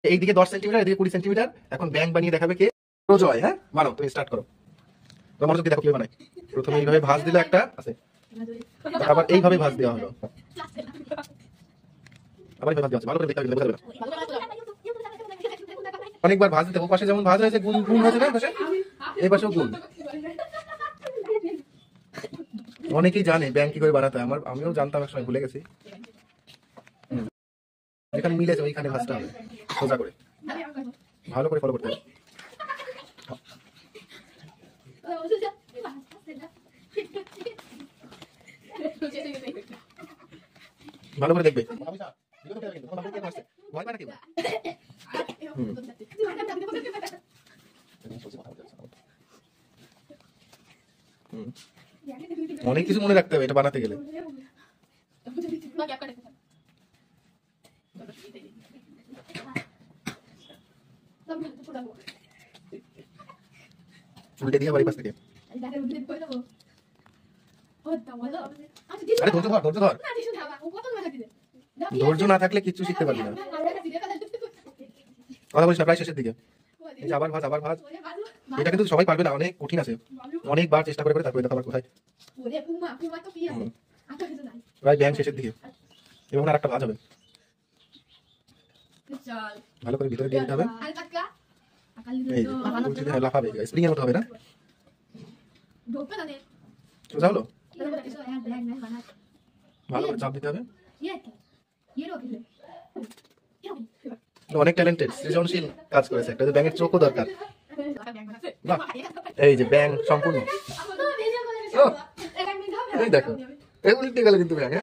এইদিকে 10 সেন্টিমিটার, এদিকে 20 সেন্টিমিটার। এখন ব্যাংক বানিয়ে দেখাবে কে? প্রজয়। হ্যাঁ, বানাও, তুমি স্টার্ট করো। তোমার মনোযোগ দিয়ে দেখো কিভাবে বানায়। প্রথমে এইভাবে ভাঁজ দিলে একটা আছে, আবার এইভাবে ভাঁজ দেওয়া হলো, আবার এইভাবে ভাঁজ দেওয়া আছে। ভালো করে দেখতে হবে, বোঝা যাবে না। অনেকবার ভাঁজ দিতে, ও পাশে যেমন ভাঁজ হয়েছে, গুণ গুণ হয়েছে না পাশে, এই পাশেও গুণ। অনেকেই জানে ব্যাংক কি করে বানাতে হয়, আমিও জানতাম, এক সময় ভুলে গেছি। যেখানে মিলেছে ওইখানে ভাঁজটা হবে সোজা করে, ভালো করে ফলো করতে হবে। ভালো করে দেখবে, ভয় পায় না কেউ। অনেক কিছু মনে রাখতে হবে এটা বানাতে গেলে। উল্টে দিয়ে আবার এই পাশ থেকে। আরে ধৈর্য ধর, ধৈর্য ধর। ধৈর্য না থাকলে কিচ্ছু শিখতে পারবি না। কথা বলিস না, প্রায় শেষের দিকে। এই যে আবার ভাঁজ, আবার ভাঁজ। এটা কিন্তু সবাই পারবে না, অনেক কঠিন আছে। অনেকবার চেষ্টা করে করে তারপরে দেখো আবার কোথায়। প্রায় ব্যাংক শেষের দিকে। এবং আর একটা ভাঁজ হবে, ভালো করে ভিতরে দিয়ে দিতে হবে। এই যে লাফাবে, স্প্রিং এর মতো হবে না? সোজা হলো, ভালো করে চাপ দিতে হবে। অনেক ট্যালেন্টেড, সৃজনশীল কাজ করেছে। একটা যে ব্যাঙের চোখও দরকার। এই যে ব্যাঙ সম্পূর্ণ। এই দেখো, এই উল্টে গেল কিন্তু ব্যাঙ।